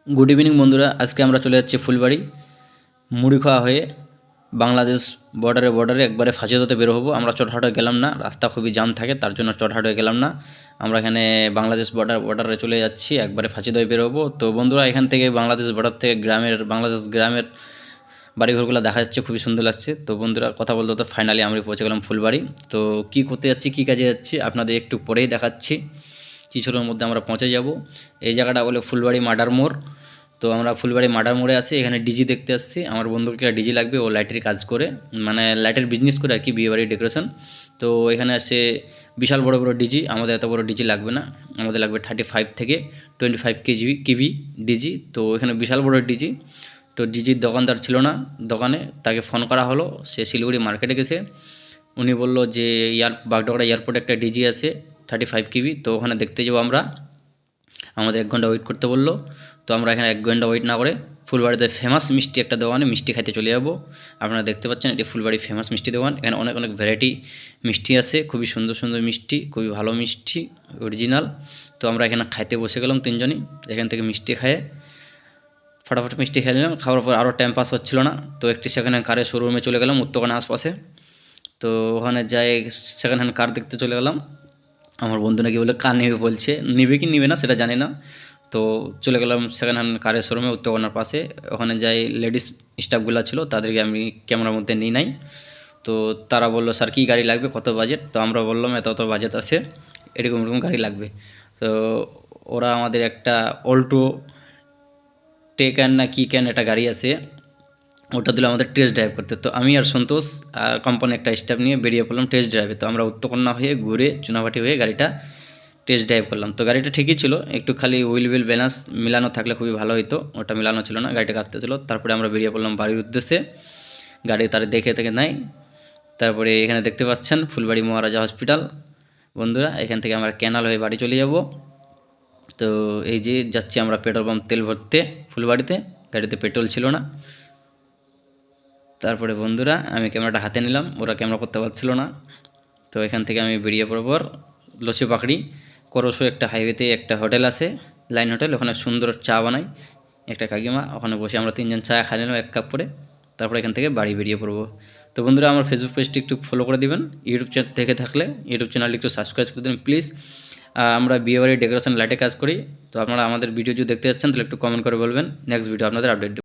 Good evening বন্ধুরা, আজকে আমরা চলে যাচ্ছি ফুলবাড়ি মুড়িখাওয়া হয়ে বাংলাদেশ বর্ডারে একবারে ফাঁসিদাতে বের হবো। আমরা চটহাটে গেলাম না, রাস্তা খুবই জাম থাকে, তার জন্য চটহাটে গেলাম না। আমরা এখানে বাংলাদেশ বর্ডারে চলে যাচ্ছি, একবারে ফাঁসিদায় বের হবো। তো বন্ধুরা, এখান থেকে বাংলাদেশ বর্ডার থেকে বাংলাদেশ গ্রামের বাড়িঘরগুলো দেখা যাচ্ছে, খুবই সুন্দর লাগছে। তো বন্ধুরা, কথা বলতে তো ফাইনালি আমরা পৌঁছে গেলাম ফুলবাড়ি। তো কী করতে যাচ্ছি, কী কাজে যাচ্ছি আপনাদের একটু পরেই দেখাচ্ছি। কিছুক্ষণের মধ্যে আমরা পৌঁছে যাব। এই জায়গাটা বলে ফুলবাড়ি মার্ডার মোড়। তো আমরা ফুলবাড়ি মার্ডার মোড়ে আছি, এখানে ডিজি দেখতে আসছি। আমার বন্ধুকে ডিজি লাগবে, ও লাইটের কাজ করে, মানে লাইটের বিজনেস করে আর কি, বিয়েবাড়ির ডেকোরেশন। তো এখানে আছে বিশাল বড় বড় ডিজি, আমাদের এত বড় ডিজি লাগবে না, আমাদের লাগবে 35 থেকে 25 কেভি ডিজি। তো এখানে বিশাল বড় ডিজি। তো ডিজির দোকানদার ছিল না দোকানে, তাকে ফোন করা হলো, সে শিলিগুড়ি মার্কেটে গেছে। উনি বলল যে বাগডোগরা এয়ারপোর্টে একটা ডিজি আছে 35 কেভি, তো ওখানে দেখতে যাবো আমরা। আমাদের 1 ঘন্টা ওয়েট করতে বললো। তো আমরা এখানে 1 ঘন্টা ওয়েট না করে ফুলবাড়িতে ফেমাস মিষ্টি একটা দোকানে মিষ্টি খাইতে চলে যাবো। আপনারা দেখতে পাচ্ছেন, এটি ফুলবাড়ি ফেমাস মিষ্টি দোকান। এখানে অনেক অনেক ভ্যারাইটি মিষ্টি আছে, খুবই সুন্দর সুন্দর মিষ্টি, খুবই ভালো মিষ্টি, অরিজিনাল। তো আমরা এখানে খাইতে বসে গেলাম তিনজনই। এখান থেকে মিষ্টি খাইয়ে ফটাফট মিষ্টি খেয়ে নিলাম। খাওয়ার পর আরও টাইম পাস হচ্ছিল না, তো একটি সেকেন্ড হ্যান্ড কারের শোরুমে চলে গেলাম উত্তরখানে আশপাশে। তো ওখানে যাই সেকেন্ড হ্যান্ড কার দেখতে চলে গেলাম। আমার বন্ধু নাকি বলে কার নেবে বলছে, নিবে কি নিবে না সেটা জানি না। তো চলে গেলাম সেকেন্ড হ্যান্ড কারের শোরুমে উত্তরকন্যার পাশে। ওখানে যাই লেডিস স্টাফগুলো ছিল, তাদেরকে আমি ক্যামেরার মধ্যে নিই নাই। তো তারা বললো, স্যার কী গাড়ি লাগবে, কত বাজেট? তো আমরা বললাম এত বাজেট আছে, এরকম এরকম গাড়ি লাগবে। তো ওরা আমাদের একটা অল্টো টেকান না কি ক্যান একটা গাড়ি আছে, ওটা দিল আমাদের টেস্ট ড্রাইভ করতে। তো আমি আর সন্তোষ আর কোম্পানি একটা স্টাফ নিয়ে বেরিয়ে পড়লাম টেস্ট ড্রাইভে। তো আমরা উত্তরকন্যা হয়ে ঘুরে চুনাভাটি হয়ে গাড়িটা টেস্ট ড্রাইভ করলাম। তো গাড়িটা ঠিকই ছিল, একটু খালি হুইল ব্যালেন্স মিলানো থাকলে খুবই ভালো হতো, ওটা মিলানো ছিল না, গাড়িটা কাঁপতে ছিল। তারপরে আমরা বেরিয়ে পড়লাম বাড়ির উদ্দেশ্যে। গাড়ি তার দেখে থেকে নাই। তারপরে এখানে দেখতে পাচ্ছেন ফুলবাড়ি মহারাজা হসপিটাল। বন্ধুরা, এখান থেকে আমরা ক্যানাল হয়ে বাড়ি চলে যাব। তো এই যে যাচ্ছি আমরা পেট্রোল পাম্প তেল ভরতে ফুলবাড়িতে, গাড়িতে পেট্রোল ছিল না। তারপরে বন্ধুরা, আমি ক্যামেরাটা হাতে নিলাম, ওরা ক্যামেরা করতে পারছিল না। তো এখান থেকে আমি বেরিয়ে পড়বার লসি পাকড়ি করসো একটা হাইওয়েতে একটা হোটেল আছে, লাইন হোটেল, ওখানে সুন্দর চা বানাই একটা কাকিমা, ওখানে বসে আমরা তিনজন চা খাই নিলাম 1 কাপ করে। তারপরে এখান থেকে বাড়ি বেরিয়ে পড়বো। তো বন্ধুরা, আমার ফেসবুক পেজটি একটু ফলো করে দিবেন, ইউটিউব চ্যানেল থেকে থাকলে ইউটিউব চ্যানেলটি একটু সাবস্ক্রাইব করে দেবেন প্লিজ। আমরা বিয়েবাড়ির ডেকোরেশন লাইটে কাজ করি। তো আপনারা আমাদের ভিডিও যদি দেখতে যাচ্ছেন তাহলে একটু কমেন্ট করে বলবেন, নেক্সট ভিডিও আপনাদের আপডেট